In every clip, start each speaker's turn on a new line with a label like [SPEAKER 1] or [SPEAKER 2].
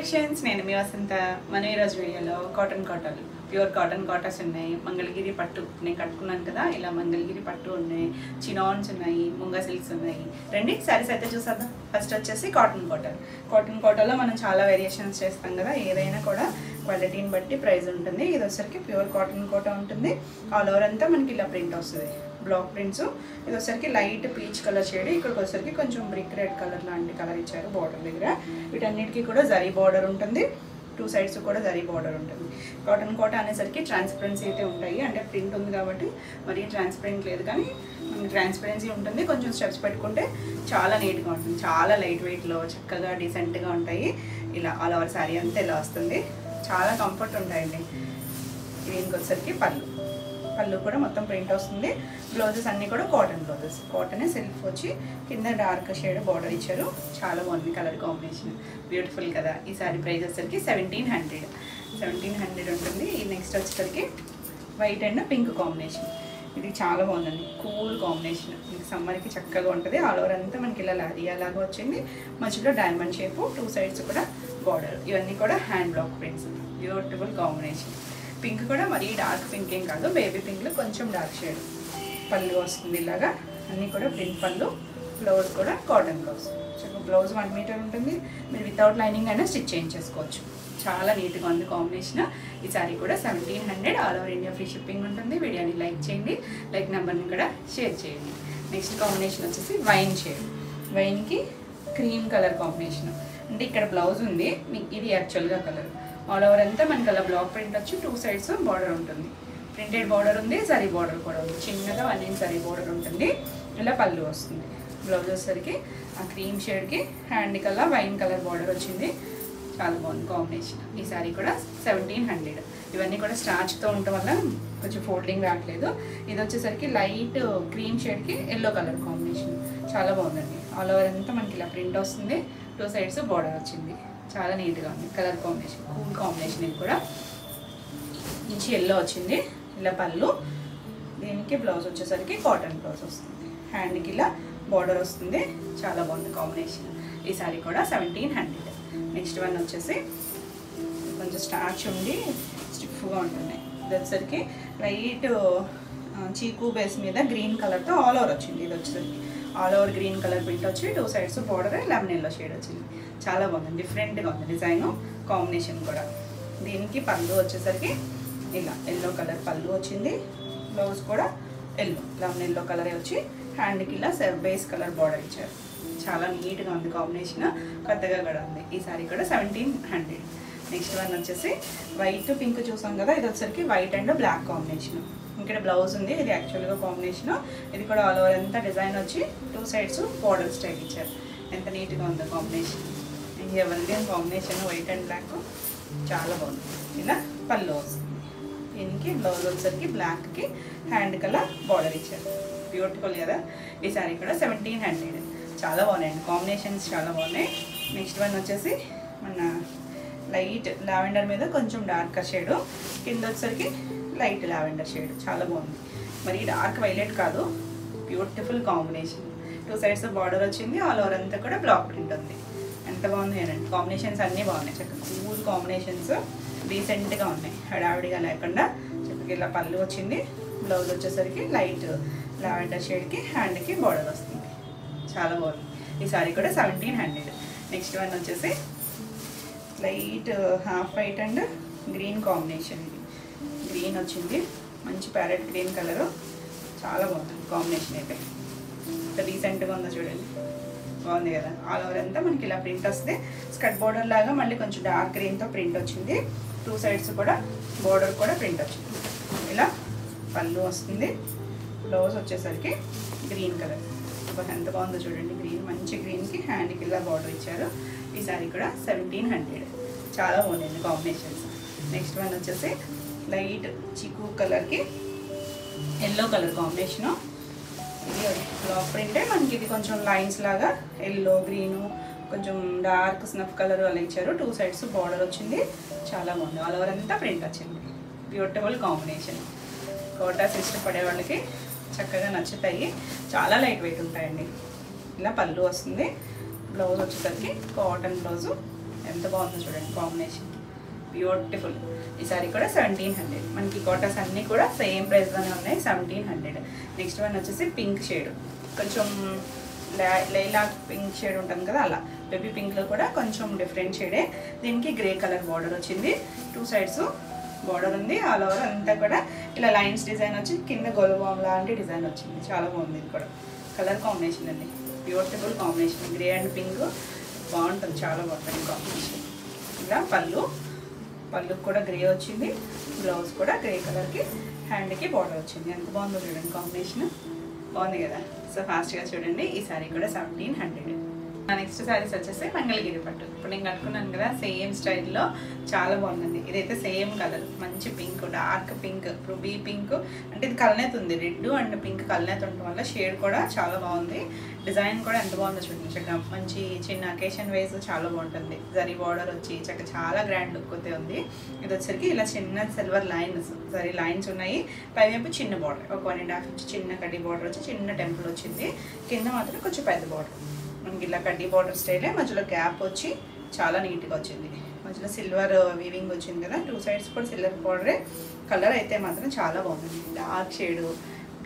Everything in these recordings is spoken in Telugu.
[SPEAKER 1] కలెక్షన్స్ నేను మీ వసంత మన ఈరోజు వీడియోలో cotton cotton pure cotton cottons ఉన్నాయి. మంగళగిరి పట్టు నేను కట్టుకున్నాను కదా, ఇలా మంగళగిరి పట్టు ఉన్నాయి, చినాన్స్ ఉన్నాయి, ముంగా సిల్క్స్ ఉన్నాయి. రండి సారీస్ అయితే చూసేద్దాం. ఫస్ట్ వచ్చేసి కాటన్ కాటన్లో మనం చాలా వేరియేషన్స్ చేస్తాం కదా, ఏదైనా కూడా క్వాలిటీని బట్టి ప్రైస్ ఉంటుంది. ఇది వచ్చరికి ప్యూర్ కాటన్ కోట ఉంటుంది. ఆల్ ఓవర్ అంతా మనకి ఇలా ప్రింట్ వస్తుంది, బ్లాక్ ప్రింట్స్. ఇది వచ్చరికి లైట్ పీచ్ కలర్ షేడ్, ఇక్కడికి వచ్చరికి కొంచెం బ్రిక్ రెడ్ కలర్ లాంటి కలర్ ఇచ్చారు బార్డర్ దగ్గర. వీటన్నిటికీ కూడా జరీ బార్డర్ ఉంటుంది, టూ సైడ్స్ కూడా జరీ బార్డర్ ఉంటుంది. కాటన్ కోట అనేసరికి ట్రాన్స్పరెన్సీ అయితే ఉంటాయి, అంటే ప్రింట్ ఉంది కాబట్టి మరీ ట్రాన్స్పరెంట్ లేదు, కానీ మనకి ట్రాన్స్పరెన్సీ ఉంటుంది. కొంచెం స్టెప్స్ పెట్టుకుంటే చాలా నీట్గా ఉంటుంది, చాలా లైట్ వెయిట్లో చక్కగా డీసెంట్గా ఉంటాయి. ఇలా ఆల్ ఓవర్ శారీ అంతా ఇలా వస్తుంది, చాలా కంఫర్ట్ ఉంటాయండి. దీనికి వచ్చరికి పళ్ళు కూడా మొత్తం ప్రింట్ వస్తుంది. బ్లౌజెస్ అన్నీ కూడా కాటన్ బ్లౌజెస్, కాటన్ సెల్ఫ్ వచ్చి కింద డార్క్ షేడ్ బార్డర్ ఇచ్చారు. చాలా బాగుంది కలర్ కాంబినేషన్, బ్యూటిఫుల్ కదా. ఈ సారీ ప్రైస్ వచ్చేసరికి 1700 ఉంటుంది. ఈ నెక్స్ట్ వచ్చేసరికి వైట్ అండ్ పింక్ కాంబినేషన్. ఇది చాలా బాగుందండి, కూల్ కాంబినేషన్. మీకు సమ్మర్కి చక్కగా ఉంటుంది. ఆల్ ఓవర్ అంతా మనకి ఇలా లారియా లాగా వచ్చింది, మధ్యలో డైమండ్ షేపు, టూ సైడ్స్ కూడా బార్డర్. ఇవన్నీ కూడా hand block prints, beautiful combination. Pink కూడా మరీ డార్క్ పింక్ ఏం కాదు, బేబీ పింక్లో కొంచెం డార్క్ షేడ్. పళ్ళు వస్తుంది ఇలాగా, అన్నీ కూడా ప్రింట్ పళ్ళు. బ్లౌజ్ కూడా కాటన్ బ్లౌజ్, బ్లౌజ్ 1 మీటర్ ఉంటుంది. మీరు వితౌట్ లైనింగ్ అయినా స్టిచ్ చేయించేసుకోవచ్చు. చాలా నీట్గా ఉంది కాంబినేషన్. ఈ సారీ కూడా 1700, all over India free shipping ఉంటుంది. వీడియోని లైక్ చేయండి, లైక్ నెంబర్ని కూడా షేర్ చేయండి. నెక్స్ట్ కాంబినేషన్ వచ్చేసి వైన్ షేడ్, వైన్కి క్రీమ్ కలర్ కాంబినేషన్. అంటే ఇక్కడ బ్లౌజ్ ఉంది, మీకు ఇది యాక్చువల్గా కలర్. ఆల్ ఓవర్ అంతా మనకి అలా బ్లాక్ ప్రింట్ వచ్చి టూ సైడ్స్ బార్డర్ ఉంటుంది, ప్రింటెడ్ బార్డర్ ఉంది, జరీ బార్డర్ కూడా ఉంది. చిన్నగా 1 ఇంచ్ జరీ బార్డర్ ఉంటుంది. ఇలా పళ్ళు వస్తుంది. బ్లౌజ్ వచ్చేసరికి ఆ క్రీమ్ షేడ్కి hand colour wine colour border వచ్చింది. చాలా బాగుంది కాంబినేషన్. ఈ సారీ కూడా 1700. ఇవన్నీ కూడా స్టార్చ్తో ఉండటం వల్ల కొంచెం ఫోల్డింగ్ రావట్లేదు. ఇది వచ్చేసరికి లైట్ క్రీమ్ షేడ్కి ఎల్లో కలర్ కాంబినేషన్. చాలా బాగుందండి. ఆల్ ఓవర్ అంతా మనకి ఇలా ప్రింట్ వస్తుంది, టూ సైడ్స్ బార్డర్ వచ్చింది. చాలా నీట్గా ఉంది కలర్ కాంబినేషన్, కూల్ కాంబినేషన్. ఇది కూడా మంచి ఎల్లో వచ్చింది. ఇలా పళ్ళు, దీనికి బ్లౌజ్ వచ్చేసరికి కాటన్ బ్లౌజ్ వస్తుంది, హ్యాండ్కి ఇలా బార్డర్ వస్తుంది. చాలా బాగుంది కాంబినేషన్. ఈ సారీ కూడా 1700. నెక్స్ట్ వన్ వచ్చేసి కొంచెం స్టార్చ్ ఉండి స్టిఫ్గా ఉంటున్నాయి. ఇది వచ్చేసరికి లైట్ చీకు బేస్ మీద గ్రీన్ కలర్తో ఆల్ ఓవర్ వచ్చింది. ఇది వచ్చేసరికి all over green colour print వచ్చి two sides border lemon yellow shade వచ్చింది. చాలా బాగుంది, డిఫరెంట్గా ఉంది డిజైన్, కాంబినేషన్ కూడా. దీనికి పళ్ళు వచ్చేసరికి ఇలా ఎల్లో కలర్ పళ్ళు వచ్చింది. బ్లౌజ్ కూడా ఎల్లో, లెమన్ ఎల్లో కలరే వచ్చి హ్యాండ్కి ఇలా బేస్ కలర్ బార్డర్ ఇచ్చారు. చాలా నీట్గా ఉంది కాంబినేషన్, కొత్తగా కూడా ఉంది. ఈ సారీ కూడా 1700. నెక్స్ట్ వన్ వచ్చేసి వైట్ పింక్ చూసాం కదా, ఇది వచ్చేసరికి వైట్ అండ్ బ్లాక్ కాంబినేషన్. ఇక్కడ బ్లౌజ్ ఉంది, ఇది యాక్చువల్గా కాంబినేషన్. ఇది కూడా ఆల్ ఓవర్ అంతా డిజైన్ వచ్చి టూ సైడ్స్ బార్డర్ స్టైల్ ఇచ్చారు. ఎంత నీట్గా ఉందో కాంబినేషన్. ఎవరిది కాంబినేషన్ వైట్ అండ్ బ్లాక్, చాలా బాగుంది. ఇలా పళ్ళు వస్తుంది. దీనికి బ్లౌజ్ వచ్చేసరికి బ్లాక్కి హ్యాండ్ కలర్ బార్డర్ ఇచ్చారు. బ్యూటిఫుల్ కదా. ఈ సారీ కూడా 1700. చాలా బాగున్నాయండి కాంబినేషన్స్, చాలా బాగున్నాయి. నెక్స్ట్ వన్ వచ్చేసి మన లైట్ లావెండర్ మీద కొంచెం డార్కర్ షేడు, కింద వచ్చేసరికి లైట్ లావెండర్ షేడ్. చాలా బాగుంది, మరి డార్క్ వైలెట్ కాదు, beautiful combination. Two sides border వచ్చింది, ఆల్ ఓవర్ అంతా కూడా బ్లాక్ ప్రింట్ ఉంది. ఎంత బాగుంది అండి కాంబినేషన్స్, అన్నీ బాగున్నాయి. చక్కగా కూల్ కాంబినేషన్స్, డీసెంట్గా ఉన్నాయి, హడావిడిగా లేకుండా. చక్కగా ఇలా పళ్ళు వచ్చింది. బ్లౌజ్ వచ్చేసరికి లైట్ లావెండర్ షేడ్కి హ్యాండ్కి బార్డర్ వస్తుంది. చాలా బాగుంది. ఈ సారీ కూడా 1700. నెక్స్ట్ వన్ వచ్చేసి light half white and green combination. ఇది గ్రీన్ వచ్చింది, మంచి ప్యారెట్ గ్రీన్ కలరు. చాలా బాగుంది కాంబినేషన్ అయితే, ఇంత డీసెంట్గా ఉందో చూడండి, బాగుంది కదా. ఆల్ ఓవర్ అంతా మనకి ఇలా ప్రింట్ వస్తే స్కర్ట్ బార్డర్ లాగా మళ్ళీ కొంచెం డార్క్ గ్రీన్తో ప్రింట్ వచ్చింది. టూ సైడ్స్ కూడా బార్డర్ కూడా ప్రింట్ వచ్చింది. ఇలా పళ్ళు వస్తుంది. బ్లౌజ్ వచ్చేసరికి గ్రీన్ కలర్, ఎంత బాగుందో చూడండి. గ్రీన్, మంచి గ్రీన్కి హ్యాండ్కి ఇలా బార్డర్ ఇచ్చారు. ఈ సారీ కూడా 1700. చాలా బాగుంది కాంబినేషన్స్. నెక్స్ట్ వన్ వచ్చేసి లైట్ చిక్కు కలర్కి ఎల్లో కలర్ కాంబినేషను. ఇది బ్లాక్ ప్రింటే మనకి, ఇది కొంచెం లైన్స్ లాగా ఎల్లో గ్రీను కొంచెం డార్క్ స్నఫ్ కలర్ అలా ఇచ్చారు. టూ సైడ్స్ బార్డర్ వచ్చింది. చాలా బాగుంది, ఆల్ ఓవర్ అంతా ప్రింట్ వచ్చింది. Beautiful combination. కోటాస్ ఇష్టపడే వాళ్ళకి చక్కగా నచ్చుతాయి, చాలా లైట్ వెయిట్ ఉంటాయండి. ఇలా పళ్ళు వస్తుంది. బ్లౌజ్ వచ్చేసరికి కాటన్ బ్లౌజు, ఎంత బాగుందో చూడండి కాంబినేషన్, బ్యూటిఫుల్. ఈ సారీ కూడా 1700. మనకి కోటాస్ అన్నీ కూడా సేమ్ ప్రైస్లోనే ఉన్నాయి, 1700. నెక్స్ట్ వన్ వచ్చేసి పింక్ షేడ్, కొంచెం లైలాక్ పింక్ షేడ్ ఉంటుంది కదా, అలా బేబీ పింక్లో కూడా కొంచెం డిఫరెంట్ షేడే. దీనికి గ్రే కలర్ బార్డర్ వచ్చింది, 2 సైడ్స్ బార్డర్ ఉంది. ఆల్ ఓవర్ అంతా కూడా ఇలా లైన్స్ డిజైన్ వచ్చి కింద గోల్బామ్ లాంటి డిజైన్ వచ్చింది. చాలా బాగుంది. ఇది కూడా కలర్ కాంబినేషన్ అండి, beautiful combination. Grey and pink బాగుంటుంది, చాలా బాగుంటుంది కాంబినేషన్. ఇలా పళ్ళు కూడా గ్రే వచ్చింది, బ్లౌజ్ కూడా గ్రే కలర్కి, హ్యాండ్కి బార్డర్ వచ్చింది. ఎంత బాగుందో చూడండి కాంబినేషన్, బాగుంది కదా. సో ఫాస్ట్గా చూడండి. ఈ సారీ కూడా 1700. నెక్స్ట్ శారీస్ వచ్చేసి మంగళగిరి పట్టు. ఇప్పుడు నేను కట్టుకున్నాను కదా సేమ్ స్టైల్లో, చాలా బాగుందండి. ఇదైతే సేమ్ కలర్, మంచి pink, dark pink, ruby pink, అంటే ఇది కల్నేత ఉంది, రెడ్ అండ్ పింక్ కల్నేత ఉండటం వల్ల షేడ్ కూడా చాలా బాగుంది. డిజైన్ కూడా ఎంత బాగుందో చూడండి, చక్కగా మంచి చిన్న అకేషన్ వైజ్ చాలా బాగుంటుంది. జరీ బార్డర్ వచ్చి చక్కగా చాలా గ్రాండ్ లుక్ అయితే ఉంది. ఇది వచ్చరికి ఇలా చిన్న సిల్వర్ లైన్స్, జరీ లైన్స్ ఉన్నాయి. పైవైపు చిన్న బార్డర్, ఒక 1.5 ఇంచ్ చిన్న కడ్డీ బార్డర్ వచ్చి చిన్న టెంపుల్ వచ్చింది. కింద మాత్రం కొంచెం పెద్ద బార్డర్, మనకి ఇలా కడ్డీ బార్డర్ స్టైలే, మధ్యలో గ్యాప్ వచ్చి చాలా నీట్గా వచ్చింది. మధ్యలో సిల్వర్ వీవింగ్ వచ్చింది కదా, 2 సైడ్స్ కూడా సిల్వర్ బార్డరే. కలర్ అయితే మాత్రం చాలా బాగుంది, డార్క్ షేడ్,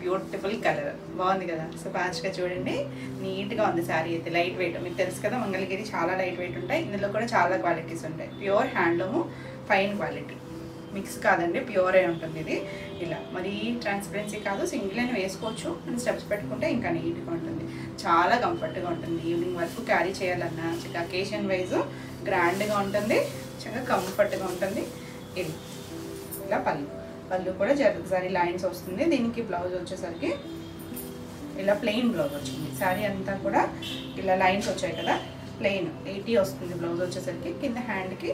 [SPEAKER 1] బ్యూటిఫుల్ కలర్, బాగుంది కదా. సో ఫాస్ట్గా చూడండి, నీట్గా ఉంది శారీ అయితే. లైట్ వెయిట్, మీకు తెలుసు కదా మంగళగిరి చాలా లైట్ వెయిట్ ఉంటాయి. ఇందులో కూడా చాలా క్వాలిటీస్ ఉంటాయి. Pure handloom, fine quality, mix కాదండి, ప్యూర్ అయి ఉంటుంది ఇది. ఇలా మరీ ట్రాన్స్పరెన్సీ కాదు, సింగిల్ అని వేసుకోవచ్చు. మనం స్టెప్స్ పెట్టుకుంటే ఇంకా నీట్గా ఉంటుంది, చాలా కంఫర్ట్గా ఉంటుంది. ఈవినింగ్ వరకు క్యారీ చేయాలన్నా చక్కగా అకేషన్ వైజ్ గ్రాండ్గా ఉంటుంది, చక్కగా కంఫర్ట్గా ఉంటుంది. ఇది ఇలా పళ్ళు కూడా జరీ లైన్స్ వస్తుంది. దీనికి బ్లౌజ్ వచ్చేసరికి ఇలా ప్లెయిన్ బ్లౌజ్ వచ్చింది. శారీ అంతా కూడా ఇలా లైన్స్ వచ్చాయి కదా, ప్లెయిన్ 80 వస్తుంది బ్లౌజ్ వచ్చేసరికి. కింద హ్యాండ్కి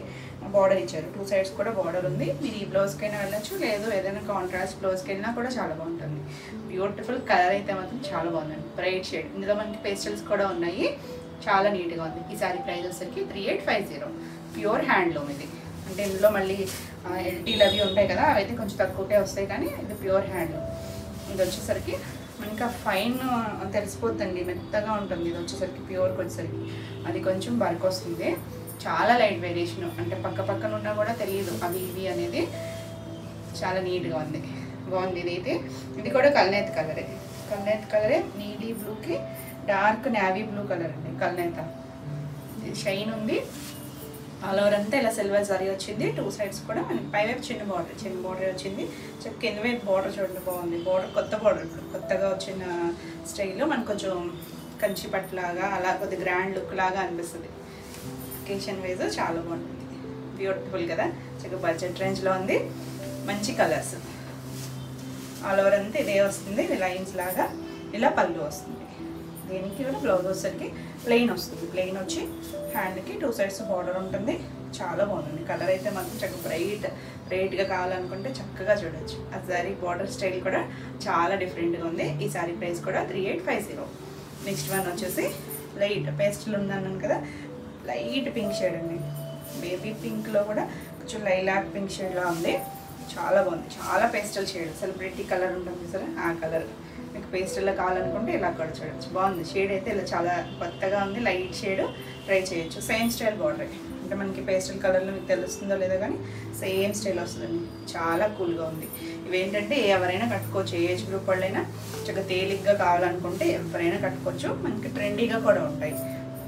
[SPEAKER 1] బార్డర్ ఇచ్చారు, 2 సైడ్స్ కూడా బార్డర్ ఉంది. మీరు ఈ బ్లౌజ్కైనా వెళ్ళచ్చు, లేదు ఏదైనా కాంట్రాస్ట్ బ్లౌజ్కి వెళ్ళినా కూడా చాలా బాగుంటుంది. బ్యూటిఫుల్ కలర్ అయితే మాత్రం చాలా బాగుందండి, బ్రైట్ షేడ్. ఇందులో మనకి పేస్టల్స్ కూడా ఉన్నాయి, చాలా నీట్గా ఉంది. ఈ సారీ ప్రైస్ వచ్చేసరికి 3850. ప్యూర్ హ్యాండ్లూమ్ ఇది, అంటే ఇందులో మళ్ళీ ఎల్టీలు అవి ఉంటాయి కదా, అవైతే కొంచెం తక్కువకే వస్తాయి, కానీ ఇది ప్యూర్ హ్యాండ్లూమ్. ఇది వచ్చేసరికి మనకి ఆ ఫైన్ తెలిసిపోతుంది, మెత్తగా ఉంటుంది. ఇది వచ్చేసరికి ప్యూర్కి వచ్చేసరికి అది కొంచెం బల్క్ వస్తుంది. చాలా లైట్ వేరియేషన్, అంటే పక్కన ఉన్నా కూడా తెలియదు అవి ఇవి అనేది. చాలా నీట్గా ఉంది, బాగుంది. ఇది కూడా కల్నేత కలరే, నీలీ బ్లూకి డార్క్ నేవీ బ్లూ కలర్ అండి కల్నేత. షైన్ ఉంది, ఆల్ ఓవర్ అంతా ఇలా సిల్వర్ జరీ వచ్చింది. 2 సైడ్స్ కూడా మనకి పైవైపు చిన్న బార్డర్ వచ్చింది. కింద వైపు బార్డర్ చూడండి, బాగుంది. బార్డర్ కొత్త బార్డర్, కొత్తగా వచ్చిన స్టైల్లో మనకు కొంచెం కంచి పట్టులాగా అలా కొద్దిగా గ్రాండ్ లుక్ లాగా అనిపిస్తుంది. అకేషన్ వైజ్ చాలా బాగుంటుంది, బ్యూటిఫుల్ కదా. చక్కగా బడ్జెట్ రేంజ్లో ఉంది, మంచి కలర్స్. ఆల్ ఓవర్ అంతా ఇదే వస్తుంది, లైన్స్ లాగా. ఇలా పళ్ళు వస్తుంది. దీనికి కూడా బ్లౌజ్ వచ్చేసరికి ప్లెయిన్ వస్తుంది, ప్లెయిన్ వచ్చి హ్యాండ్కి 2 సైడ్స్ బార్డర్ ఉంటుంది. చాలా బాగుంది. కలర్ అయితే మాత్రం చక్కగా బ్రైట్గా కావాలనుకుంటే చక్కగా చూడొచ్చు. ఆ సారీ బార్డర్ స్టైల్ కూడా చాలా డిఫరెంట్గా ఉంది. ఈ సారీ ప్రైస్ కూడా 3850. నెక్స్ట్ వన్ వచ్చేసి లైట్ పేస్టల్ ఉందన్నాను కదా, లైట్ పింక్ షేడ్ అండి. బేబీ పింక్లో కూడా కొంచెం లైలాక్ పింక్ షేడ్లా ఉంది, చాలా బాగుంది. చాలా పేస్టల్ షేడ్, సెలబ్రిటీ కలర్ ఉంటుంది సరే, ఆ కలర్. మీకు పేస్టల్లో కావాలనుకుంటే ఇలా కూడా చూడొచ్చు, బాగుంది. షేడ్ అయితే ఇలా చాలా కొత్తగా ఉంది, లైట్ షేడ్, ట్రై చేయొచ్చు. సేమ్ స్టైల్ బార్డర్, అంటే మనకి పేస్టల్ కలర్లో మీకు తెలుస్తుందో లేదో కానీ సేమ్ స్టైల్ వస్తుందండి, చాలా కూల్గా ఉంది. ఇవేంటంటే ఎవరైనా కట్టుకోవచ్చు, ఏజ్ గ్రూప్ వాళ్ళైనా చక్కగా తేలిగ్గా కావాలనుకుంటే ఎవరైనా కట్టుకోవచ్చు. మనకి ట్రెండీగా కూడా ఉంటాయి.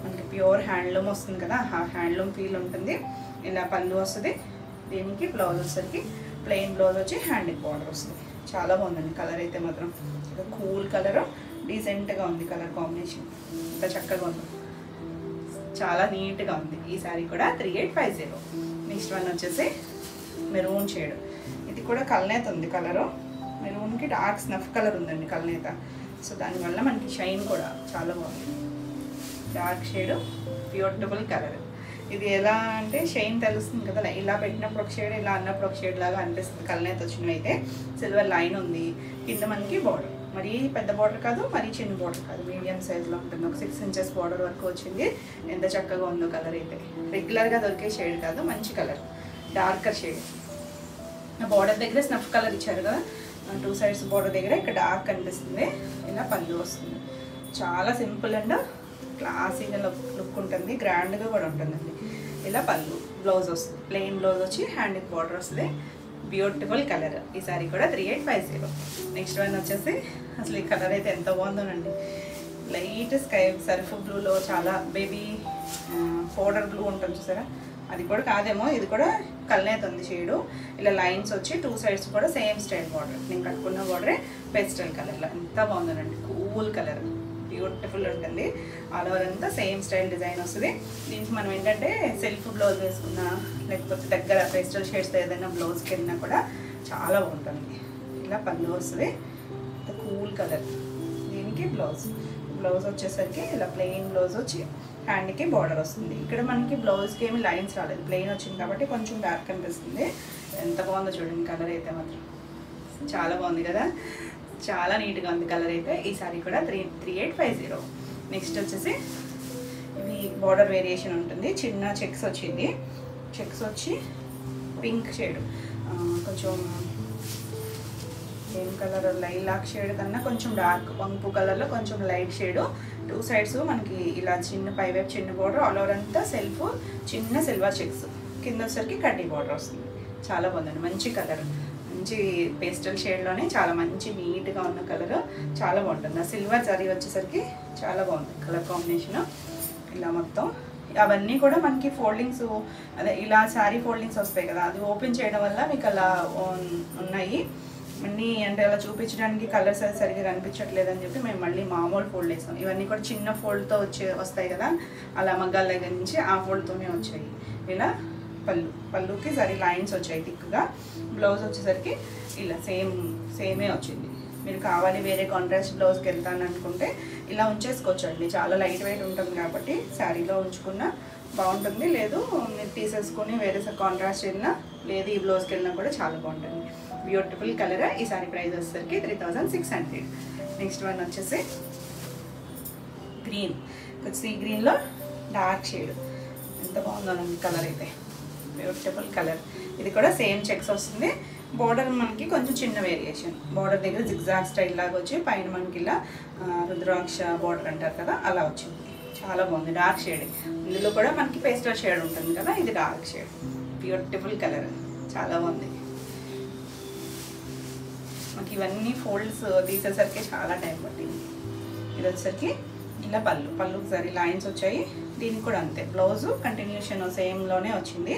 [SPEAKER 1] మనకి ప్యూర్ హ్యాండ్లూమ్ వస్తుంది కదా, ఆ హ్యాండ్లూమ్ ఫీల్ ఉంటుంది. ఇలా పళ్ళు వస్తుంది. దీనికి బ్లౌజ్ వచ్చేసరికి ప్లెయిన్ బ్లౌజ్ వచ్చి హ్యాండ్కి బార్డర్ వస్తుంది. చాలా బాగుందండి. కలర్ అయితే మాత్రం కూల్ కలర్, డీసెంట్గా ఉంది కలర్ కాంబినేషన్, ఇంత చక్కగా ఉంది, చాలా నీట్గా ఉంది. ఈ సారీ కూడా 3850. నెక్స్ట్ వన్ వచ్చేసి మెరూన్ షేడ్. ఇది కూడా కల్నేత ఉంది కలరు, మెరూన్కి డార్క్ స్నఫ్ కలర్ ఉందండి కల్నేత. సో దానివల్ల మనకి షైన్ కూడా చాలా బాగుంది. Dark shade, beautiful colour. ఇది ఎలా అంటే షైన్ తెలుస్తుంది కదా, ఇలా పెట్టినప్పుడు ఒక షేడ్, ఇలా అన్నప్పుడు ఒక షేడ్ లాగా అనిపిస్తుంది. కల్నేత వచ్చినవి అయితే సిల్వర్ లైన్ ఉంది. కింద మనకి బార్డర్, మరీ పెద్ద బార్డర్ కాదు, మరీ చిన్న బార్డర్ కాదు, మీడియం సైజ్లో ఉంటుంది. ఒక 6 ఇంచెస్ బార్డర్ వరకు వచ్చింది. ఎంత చక్కగా ఉందో కలర్ అయితే. రెగ్యులర్గా దొరికే షేడ్ కాదు, మంచి కలర్, డార్కర్ షేడ్. బార్డర్ దగ్గర స్నఫ్ కలర్ ఇచ్చారు కదా, 2 సైడ్స్ బార్డర్ దగ్గర ఇక్కడ డార్క్ అనిపిస్తుంది. ఇలా పళ్ళు వస్తుంది. చాలా సింపుల్ అండ్ క్లాసీగా లుక్ ఉంటుంది, గ్రాండ్గా కూడా ఉంటుందండి. ఇలా పళ్ళు, బ్లౌజ్ వస్తుంది ప్లెయిన్ బ్లౌజ్ వచ్చి హ్యాండ్కి బార్డర్ వస్తుంది. Beautiful colour. ఈ సారీ కూడా 3850. నెక్స్ట్ వన్ వచ్చేసి అసలు ఈ కలర్ అయితే ఎంత బాగుందోనండి. లైట్ స్కై సర్ఫ్ బ్లూలో చాలా బేబీ పౌడర్ బ్లూ ఉంటుంది చూసారా, అది కూడా కాదేమో, ఇది కూడా కల్నేతుంది షేడు. ఇలా లైన్స్ వచ్చి 2 సైడ్స్ కూడా సేమ్ స్టైల్ బార్డర్. నేను కట్టుకున్న బార్డరే పేస్టల్ కలర్లో ఎంత బాగుందండి. కూల్ కలర్, బ్యూటిఫుల్ ఉంటుంది. ఆల్ ఓవర్ అంతా సేమ్ స్టైల్ డిజైన్ వస్తుంది. దీనికి మనం ఏంటంటే సెల్ఫ్ బ్లౌజ్ వేసుకున్నా లేకపోతే దగ్గర పేస్టల్ షేడ్స్ ఏదైనా బ్లౌజ్కి వెళ్ళినా కూడా చాలా బాగుంటుంది. ఇలా పళ్ళు వస్తుంది, కూల్ కలర్. దీనికి బ్లౌజ్ వచ్చేసరికి ఇలా ప్లెయిన్ బ్లౌజ్ వచ్చి హ్యాండ్కి బార్డర్ వస్తుంది. ఇక్కడ మనకి బ్లౌజ్కి ఏమి లైన్స్ రాలేదు, ప్లెయిన్ వచ్చింది కాబట్టి కొంచెం డార్క్ అనిపిస్తుంది. ఎంత బాగుందో చూడండి కలర్ అయితే మాత్రం చాలా బాగుంది కదా, చాలా నీట్గా ఉంది కలర్ అయితే. ఈ సారీ కూడా 3850. నెక్స్ట్ వచ్చేసి ఇవి బార్డర్ వేరియేషన్ ఉంటుంది. చిన్న చెక్స్ వచ్చింది, చెక్స్ వచ్చి పింక్ షేడ్, కొంచెం ఏం కలర్ లైలాక్ షేడ్ కన్నా కొంచెం డార్క్ పంపు కలర్లో కొంచెం లైట్ షేడు. 2 సైడ్స్ మనకి ఇలా చిన్న పైవైపు చిన్న బార్డర్, ఆల్ ఓవర్ అంతా సెల్ఫ్ చిన్న సిల్వర్ చెక్స్, కింద వచ్చేసరికి కడ్డీ బార్డర్ వస్తుంది. చాలా బాగుందండి, మంచి కలర్, మంచి పేస్టల్ షేడ్లోనే చాలా మంచి నీట్గా ఉన్న కలర్, చాలా బాగుంటుంది. ఆ సిల్వర్ జరీ వచ్చేసరికి చాలా బాగుంది కలర్ కాంబినేషన్. ఇలా మొత్తం అవన్నీ కూడా మనకి ఫోల్డింగ్స్, అదే ఇలా శారీ ఫోల్డింగ్స్ వస్తాయి కదా, అది ఓపెన్ చేయడం వల్ల మీకు అలా ఉన్నాయి అన్నీ. అంటే అలా చూపించడానికి కలర్స్ అది సరిగ్గా కనిపించట్లేదని చెప్పి మేము మళ్ళీ మామూలు ఫోల్డ్ వేసాం. ఇవన్నీ కూడా చిన్న ఫోల్డ్తో వస్తాయి కదా, అలా మగ్గాల దగ్గర నుంచి ఆ ఫోల్డ్తోనే వచ్చాయి. ఇలా పళ్ళుకి సరి లైన్స్ వచ్చాయి థిక్గా. బ్లౌజ్ వచ్చేసరికి ఇలా సేమే వచ్చింది. మీరు కావాలి వేరే కాంట్రాస్ట్ బ్లౌజ్కి వెళ్తాను అనుకుంటే ఇలా ఉంచేసుకోవచ్చు అండి, చాలా లైట్ వెయిట్ ఉంటుంది కాబట్టి శారీలో ఉంచుకున్నా బాగుంటుంది. లేదు మీరు తీసేసుకొని వేరే కాంట్రాస్ట్ వెళ్ళినా, లేదు ఈ బ్లౌజ్కి వెళ్ళినా కూడా చాలా బాగుంటుంది. Beautiful colour. ఈ సారీ ప్రైస్ వచ్చేసరికి 3600. నెక్స్ట్ వన్ వచ్చేసి గ్రీన్, సీ గ్రీన్లో డార్క్ షేడ్, ఎంత బాగుందండి కలర్ అయితే, బ్యూటిఫుల్ కలర్. ఇది కూడా సేమ్ చెక్స్ వస్తుంది. బార్డర్ మనకి కొంచెం చిన్న వేరియేషన్, బార్డర్ దగ్గర జిగ్జాగ్ స్టైల్ లాగా వచ్చి పైన మనకి ఇలా రుద్రాక్ష బార్డర్ అంటారు కదా అలా వచ్చింది. చాలా బాగుంది, డార్క్ షేడ్. ఇందులో కూడా మనకి పేస్టల్ షేడ్ ఉంటుంది కదా, ఇది డార్క్ షేడ్. బ్యూటిఫుల్ కలర్, చాలా బాగుంది. మనకి ఇవన్నీ ఫోల్డ్స్ తీసేసరికి చాలా టైం పట్టింది. ఇది వచ్చేసరికి ఇలా పళ్ళుకి సరి లైన్స్ వచ్చాయి. దీనికి కూడా అంతే, బ్లౌజు కంటిన్యూషన్ సేమ్లోనే వచ్చింది.